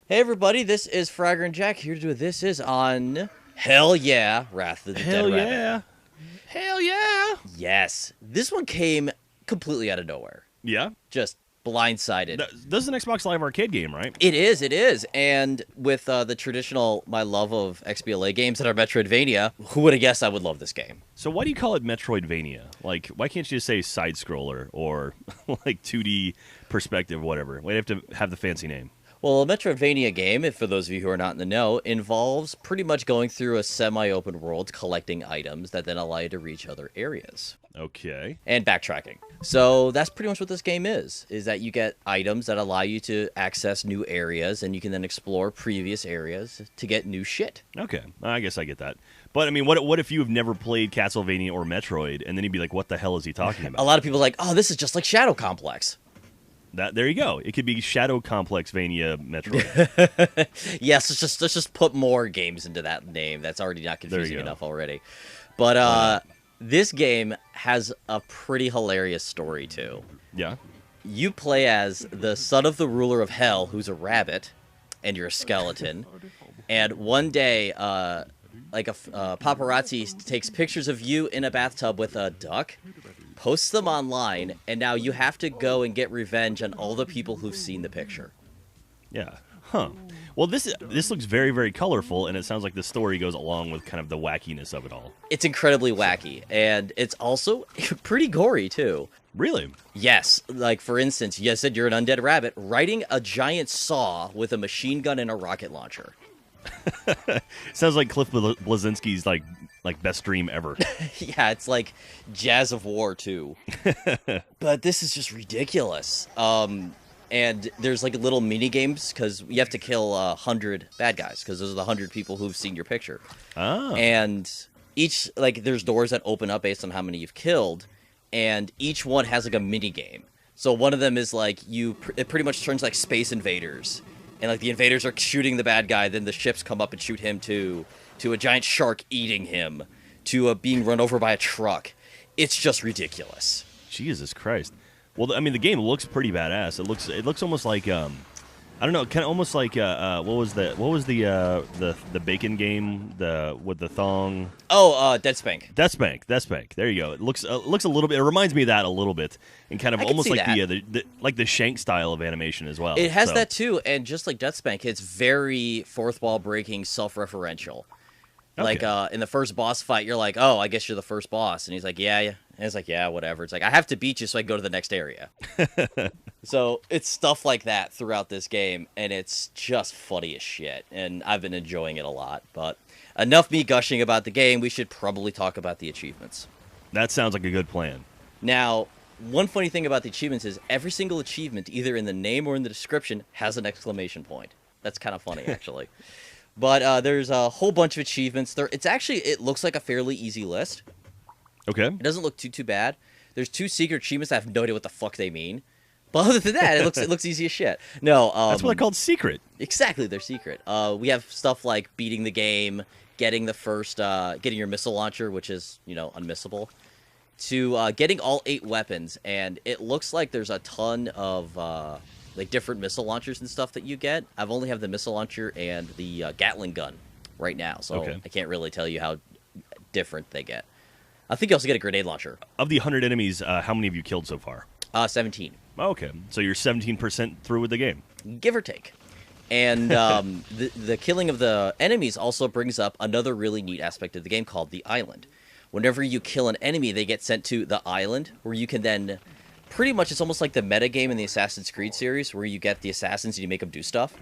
Hey everybody, this is Fragger and Jack here to do This Is on Hell Yeah, Wrath of the Dead Hell Rabbit. yeah. Hell yeah. Yes, this one came completely out of nowhere. Yeah. Just blindsided. This is an Xbox Live Arcade game, right? It is. And with the traditional, my love of XBLA games that are Metroidvania, who would have guessed I would love this game? So why do you call it Metroidvania? Like, why can't you just say side scroller or like 2D perspective, whatever? Why do you have to have the fancy name? Well, a Metroidvania game, if for those of you who are not in the know, involves pretty much going through a semi-open world, collecting items that then allow you to reach other areas. Okay. And backtracking. So that's pretty much what this game is that you get items that allow you to access new areas, and you can then explore previous areas to get new shit. Okay. I guess I get that. But, I mean, what if you have never played Castlevania or Metroid, and then you'd be like, what the hell is he talking A about? lot of people are like, oh, this is just like Shadow Complex. There you go. It could be Shadow Complex Vania Metroid. Yes, let's just put more games into that name. That's already not confusing go. enough already. But this game has a pretty hilarious story, too. Yeah. You play as the son of the ruler of hell, who's a rabbit, and you're a skeleton. And one day, paparazzi takes pictures of you in a bathtub with a duck, posts them online, and now you have to go and get revenge on all the people who've seen the picture. Yeah. Huh. Well, this looks very, very colorful, and it sounds like the story goes along with kind of the wackiness of it all. It's incredibly wacky, and it's also pretty gory, too. Really? Yes, like, for instance, you said you're an undead rabbit riding a giant saw with a machine gun and a rocket launcher. Sounds like Cliff Bleszinski's like best dream ever. Yeah, it's like Jazz of War, too. But this is just ridiculous. And there's like little mini games because you have to kill 100 bad guys because those are the 100 people who've seen your picture. Oh. And each, like, there's doors that open up based on how many you've killed, and each one has like a mini game. So one of them is like it pretty much turns like Space Invaders, and like the invaders are shooting the bad guy, then the ships come up and shoot him too, to a giant shark eating him, to being run over by a truck. It's just ridiculous. Jesus Christ. Well, I mean, the game looks pretty badass. It looks almost like I don't know, kind of almost like what was the bacon game with the thong? Oh, Dead Spank. Death Spank. There you go. It looks a little bit. It reminds me of that a little bit, and kind of I can almost see like that. the Shank style of animation as well. It has So, that too, and just like Death Spank, it's very fourth wall breaking, self-referential. Like in the first boss fight, you're like, "Oh, I guess you're the first boss," and he's like, "Yeah, yeah." And it's like, "Yeah, whatever." It's like, I have to beat you so I can go to the next area. So it's stuff like that throughout this game, and it's just funny as shit. And I've been enjoying it a lot. But enough me gushing about the game. We should probably talk about the achievements. That sounds like a good plan. Now, one funny thing about the achievements is every single achievement, either in the name or in the description, has an exclamation point. That's kind of funny, actually. But there's a whole bunch of achievements. It looks like a fairly easy list. Okay. It doesn't look too bad. There's 2 secret achievements that I have no idea what the fuck they mean. But other than that, it looks easy as shit. No, That's what I called secret. exactly, they're secret. We have stuff like beating the game, getting getting your missile launcher, which is, unmissable, to getting all 8 weapons, and it looks like there's a ton of like different missile launchers and stuff that you get. I've only have the missile launcher and the Gatling gun right now, so Okay. I can't really tell you how different they get. I think you also get a grenade launcher. Of the 100 enemies, how many have you killed so far? 17. Okay, so you're 17% through with the game. Give or take. And the killing of the enemies also brings up another really neat aspect of the game called the island. Whenever you kill an enemy, they get sent to the island, where you can then, pretty much, it's almost like the meta game in the Assassin's Creed series, where you get the assassins and you make them do stuff.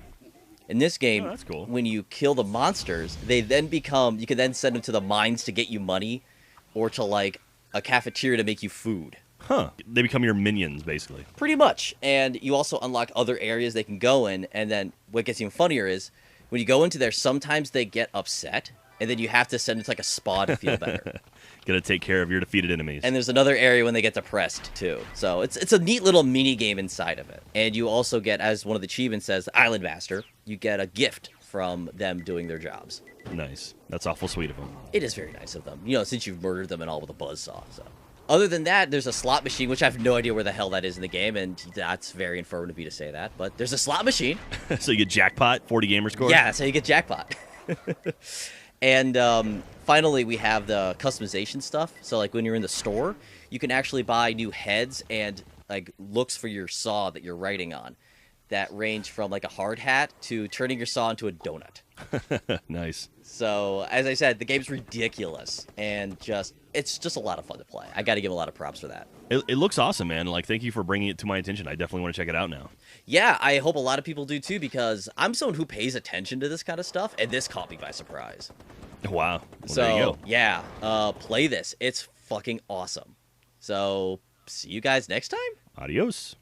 In this game, Oh, that's cool. when you kill the monsters, you can then send them to the mines to get you money, or to like a cafeteria to make you food. Huh. They become your minions, basically. Pretty much. And you also unlock other areas they can go in, and then what gets even funnier is when you go into there, sometimes they get upset, and then you have to send it to like a spa to feel better. Gotta take care of your defeated enemies. And there's another area when they get depressed too. So it's a neat little mini game inside of it. And you also get, as one of the achievements says, the Island Master, you get a gift from them doing their jobs. Nice. That's awful sweet of them. It is very nice of them. Since you've murdered them and all with a buzzsaw. So Other than that, there's a slot machine, which I have no idea where the hell that is in the game, and that's very informative of me to say that. But there's a slot machine. So you get jackpot, 40 gamer score? Yeah, that's how you get jackpot. And finally, we have the customization stuff. So, like, when you're in the store, you can actually buy new heads and, like, looks for your saw that you're writing on that range from, like, a hard hat to turning your saw into a donut. Nice. So, as I said, the game's ridiculous, and it's just a lot of fun to play. I got to give a lot of props for that. It looks awesome, man. Like, thank you for bringing it to my attention. I definitely want to check it out now. Yeah, I hope a lot of people do too, because I'm someone who pays attention to this kind of stuff, and this caught me by surprise. Wow. Well, So, there you go. yeah, play this. It's fucking awesome. So, see you guys next time? Adios.